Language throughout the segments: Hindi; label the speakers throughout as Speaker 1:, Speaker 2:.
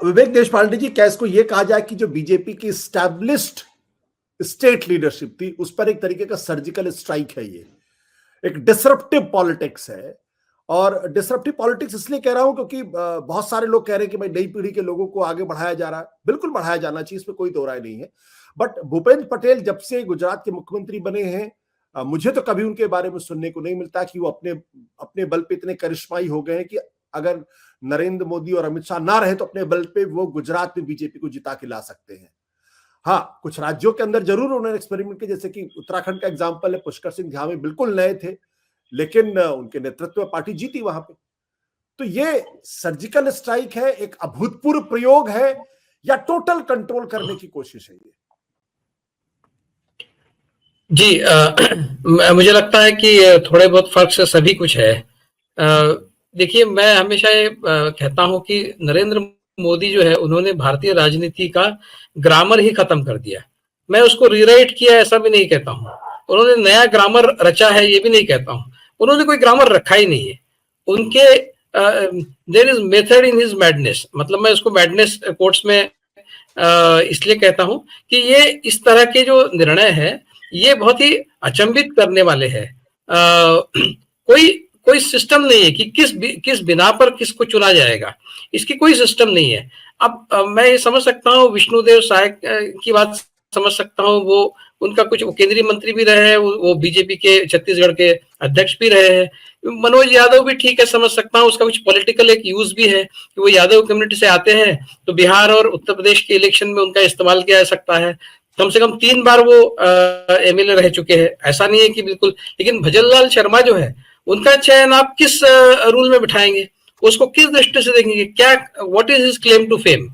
Speaker 1: विवेक देशपांडे जी, क्या इसको यह कहा जाए कि जो बीजेपी की स्टैब्लिश्ड स्टेट लीडरशिप थी उस पर एक तरीके का सर्जिकल स्ट्राइक है, ये एक डिसरप्टिव पॉलिटिक्स है। और डिसरप्टिव पॉलिटिक्स इसलिए कह रहा हूं क्योंकि बहुत सारे लोग कह रहे हैं कि भाई नई पीढ़ी के लोगों को आगे बढ़ाया जा रहा है। बिल्कुल बढ़ाया जाना चाहिए, इसमें कोई दो राय नहीं है। बट भूपेंद्र पटेल जब से गुजरात के मुख्यमंत्री बने हैं, मुझे तो कभी उनके बारे में सुनने को नहीं मिलता कि वो अपने अपने बल पे इतने करिश्माई हो गए हैं कि अगर नरेंद्र मोदी और अमित शाह ना रहे तो अपने बल पे वो गुजरात में बीजेपी को जिता के ला सकते हैं। हाँ, कुछ राज्यों के अंदर जरूर उन्होंने एक्सपेरिमेंट किया, जैसे कि उत्तराखंड का एग्जाम्पल है। पुष्कर सिंह धामी बिल्कुल नए थे, लेकिन उनके नेतृत्व में पार्टी जीती वहां पे। तो ये सर्जिकल स्ट्राइक है, एक अभूतपूर्व प्रयोग है, या टोटल कंट्रोल करने की कोशिश है ये?
Speaker 2: जी, मुझे लगता है कि थोड़े बहुत फर्क से सभी कुछ है। देखिए, मैं हमेशा ये कहता हूं कि नरेंद्र मोदी जो है उन्होंने भारतीय राजनीति का ग्रामर ही खत्म कर दिया। मैं उसको रीराइट किया ऐसा भी नहीं कहता हूं, उन्होंने नया ग्रामर रचा है ये भी नहीं कहता हूं, उन्होंने कोई ग्रामर रखा ही नहीं है। उनके there is method in his madness, मतलब मैं उसको मैडनेस कोट्स में इसलिए कहता हूं कि ये इस तरह के जो निर्णय है ये बहुत ही अचंभित करने वाले हैं। कोई कोई सिस्टम नहीं है कि किस बिना पर किसको चुना जाएगा, इसकी कोई सिस्टम नहीं है। अब मैं ये समझ सकता हूँ, विष्णुदेव साय की बात समझ सकता हूँ, वो उनका कुछ वो केंद्रीय मंत्री भी रहे हैं, वो बीजेपी के छत्तीसगढ़ के अध्यक्ष भी रहे हैं। मनोज यादव भी ठीक है, समझ सकता हूँ, उसका कुछ पॉलिटिकल एक यूज भी है कि वो यादव कम्युनिटी से आते हैं, तो बिहार और उत्तर प्रदेश के इलेक्शन में उनका इस्तेमाल किया जा सकता है। कम से कम 3 बार वो एमएलए रह चुके हैं, ऐसा नहीं है कि बिल्कुल। लेकिन भजनलाल शर्मा जो है उनका चयन आप किस रूल में बिठाएंगे, उसको किस दृष्टि से देखेंगे, क्या what is his claim to fame,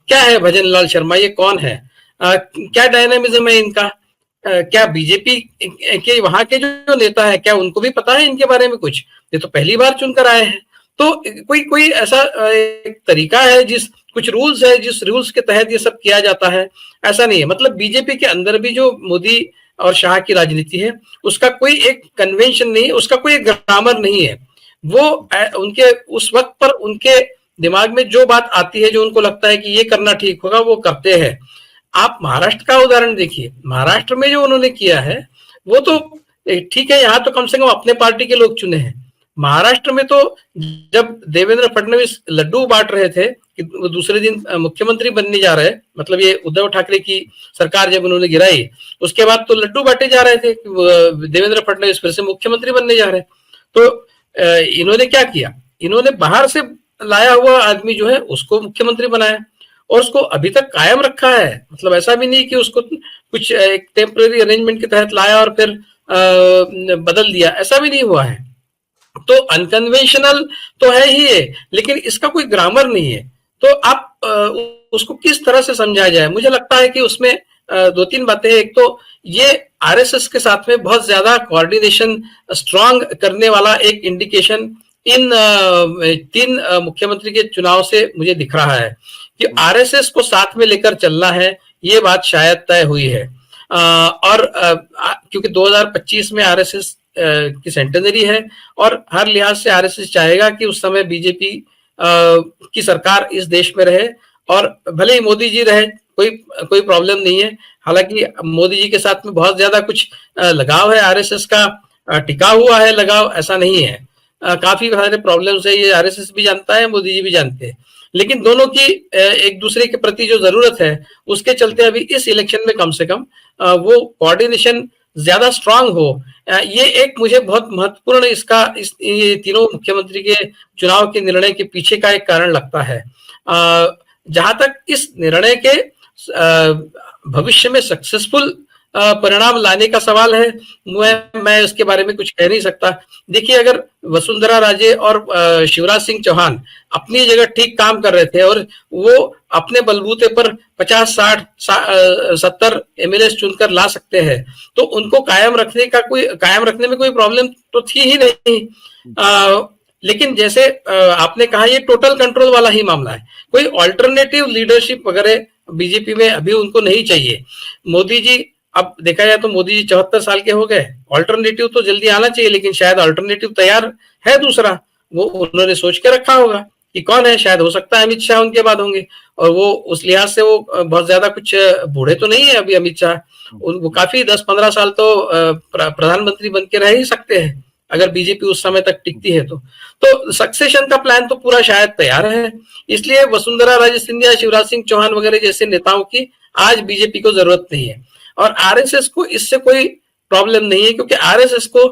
Speaker 2: क्या है भजनलाल शर्मा, ये कौन है, क्या डायनामिज्म है इनका, क्या बीजेपी के वहां के जो नेता है क्या उनको भी पता है इनके बारे में कुछ? ये तो पहली बार चुनकर आए हैं। तो कोई कोई ऐसा एक तरीका है, कुछ रूल्स है जिस रूल्स के तहत ये सब किया जाता है, ऐसा नहीं है। मतलब बीजेपी के अंदर भी जो मोदी और शाह की राजनीति है उसका कोई एक कन्वेंशन नहीं है, उसका कोई ग्रामर नहीं है। वो उनके उस वक्त पर उनके दिमाग में जो बात आती है, जो उनको लगता है कि ये करना ठीक होगा, वो करते हैं। आप महाराष्ट्र का उदाहरण देखिए, महाराष्ट्र में जो उन्होंने किया है वो तो ठीक है, यहाँ तो कम से कम अपने पार्टी के लोग चुने हैं। महाराष्ट्र में तो जब देवेंद्र फडणवीस लड्डू बांट रहे थे कि वो दूसरे दिन मुख्यमंत्री बनने जा रहे, मतलब ये उद्धव ठाकरे की सरकार जब उन्होंने गिराई उसके बाद तो लड्डू बांटे जा रहे थे कि देवेंद्र फडणवीस फिर से मुख्यमंत्री बनने जा रहे। तो इन्होंने क्या किया, इन्होंने बाहर से लाया हुआ आदमी जो है उसको मुख्यमंत्री बनाया और उसको अभी तक कायम रखा है। मतलब ऐसा भी नहीं कि उसको कुछ एक टेम्पररी अरेंजमेंट के तहत लाया और फिर बदल दिया, ऐसा भी नहीं हुआ है। तो अनकन्वेंशनल तो है ही है, लेकिन इसका कोई ग्रामर नहीं है। तो आप उसको किस तरह से समझाया जाए? मुझे लगता है कि उसमें 2-3 बातें हैं। एक तो ये आरएसएस के साथ में बहुत ज्यादा कोऑर्डिनेशन स्ट्रांग करने वाला एक इंडिकेशन इन 3 मुख्यमंत्री के चुनाव से मुझे दिख रहा है कि आरएसएस को साथ में लेकर चलना है, ये बात शायद तय हुई है। और क्योंकि 2025 में आरएसएस की सेंटेनरी है और हर लिहाज से आरएसएस चाहेगा कि उस समय बीजेपी की सरकार इस देश में रहे, और भले ही मोदी जी रहे कोई प्रॉब्लम नहीं है। हालांकि मोदी जी के साथ में बहुत ज्यादा कुछ लगाव है, आरएसएस का टिका हुआ है लगाव, ऐसा नहीं है। काफी सारे प्रॉब्लम्स है, ये आरएसएस भी जानता है, मोदी जी भी जानते हैं। लेकिन दोनों की एक दूसरे के प्रति जो जरूरत है उसके चलते अभी इस इलेक्शन में कम से कम वो कोऑर्डिनेशन ज्यादा स्ट्रांग हो, ये एक मुझे बहुत महत्वपूर्ण ये तीनों मुख्यमंत्री के चुनाव के निर्णय के पीछे का एक कारण लगता है। जहां तक इस निर्णय के भविष्य में सक्सेसफुल परिणाम लाने का सवाल है, मैं उसके बारे में कुछ कह नहीं सकता। देखिए, अगर वसुंधरा राजे और शिवराज सिंह चौहान अपनी जगह ठीक काम कर रहे थे और वो अपने बलबूते पर 50, 60, 70 एमएलए चुनकर ला सकते हैं, तो उनको कायम रखने में कोई प्रॉब्लम तो थी ही नहीं। लेकिन जैसे आपने कहा, ये टोटल कंट्रोल वाला ही मामला है। कोई ऑल्टरनेटिव लीडरशिप वगैरह बीजेपी में अभी उनको नहीं चाहिए। मोदी जी, अब देखा जाए तो मोदी जी 74 साल के हो गए, ऑल्टरनेटिव तो जल्दी आना चाहिए, लेकिन शायद ऑल्टरनेटिव तैयार है दूसरा, वो उन्होंने सोच के रखा होगा कि कौन है, शायद हो सकता है अमित शाह उनके बाद होंगे, और वो उस लिहाज से वो बहुत ज्यादा कुछ बूढ़े तो नहीं है अभी अमित शाह, वो काफी 10-15 साल तो प्रधानमंत्री बन के रह ही सकते हैं अगर बीजेपी उस समय तक टिकती है तो सक्सेशन का प्लान तो पूरा शायद तैयार है। इसलिए वसुंधरा राजे सिंधिया, शिवराज सिंह चौहान वगैरह जैसे नेताओं की आज बीजेपी को जरूरत नहीं है, और आरएसएस को इससे कोई प्रॉब्लम नहीं है, क्योंकि आरएसएस को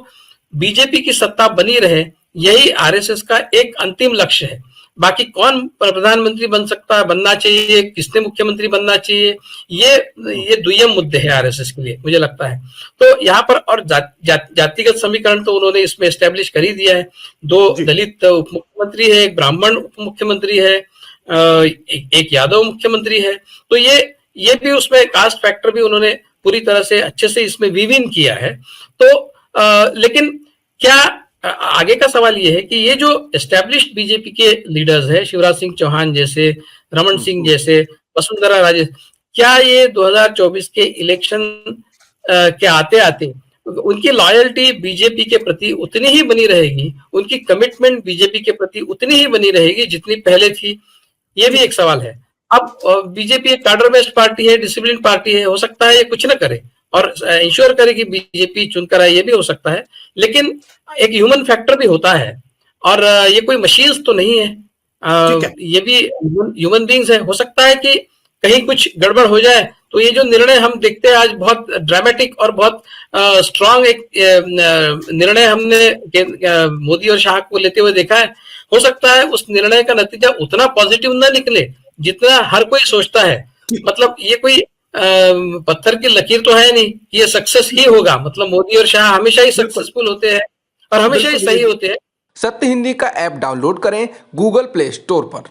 Speaker 2: बीजेपी की सत्ता बनी रहे, यही आरएसएस का एक अंतिम लक्ष्य है। बाकी कौन प्रधानमंत्री बन सकता है, बनना चाहिए, किसने मुख्यमंत्री बनना चाहिए, ये दुय्यम मुद्दे हैं आरएसएस के लिए, मुझे लगता है। तो यहाँ पर और जातिगत समीकरण तो उन्होंने इसमें एस्टेब्लिश कर ही दिया है। 2 दलित उप मुख्यमंत्री है, एक ब्राह्मण उप मुख्यमंत्री है, एक यादव मुख्यमंत्री है, तो ये भी उसमें कास्ट फैक्टर भी उन्होंने पूरी तरह से अच्छे से इसमें वीव इन किया है। तो लेकिन क्या आगे का सवाल ये है कि ये जो एस्टेब्लिश्ड बीजेपी के लीडर्स हैं, शिवराज सिंह चौहान जैसे, रमन सिंह जैसे, वसुंधरा राजे, क्या ये 2024 के इलेक्शन के आते आते उनकी लॉयल्टी बीजेपी के प्रति उतनी ही बनी रहेगी, उनकी कमिटमेंट बीजेपी के प्रति उतनी ही बनी रहेगी जितनी पहले थी? ये भी एक सवाल है। अब बीजेपी एक कार्डर बेस्ड पार्टी है, डिसिप्लिन पार्टी है, हो सकता है ये कुछ ना करे और इंश्योर करे कि बीजेपी चुनकर आए, ये भी हो सकता है, लेकिन एक ह्यूमन फैक्टर भी होता है, और ये कोई मशीन्स तो नहीं है, ये भी ह्यूमन बीइंग्स है। हो सकता है कि कहीं कुछ गड़बड़ हो जाए, तो ये जो निर्णय हम देखते हैं आज, बहुत ड्रामेटिक और बहुत स्ट्रांग एक निर्णय हमने मोदी और शाह को लेते हुए देखा है, हो सकता है उस निर्णय का नतीजा उतना पॉजिटिव ना निकले जितना हर कोई सोचता है। मतलब ये कोई पत्थर की लकीर तो है नहीं कि ये सक्सेस ही होगा, मतलब मोदी और शाह हमेशा ही सक्सेसफुल होते हैं और हमेशा ही सही होते हैं।
Speaker 3: सत्य हिंदी का ऐप डाउनलोड करें गूगल प्ले स्टोर पर।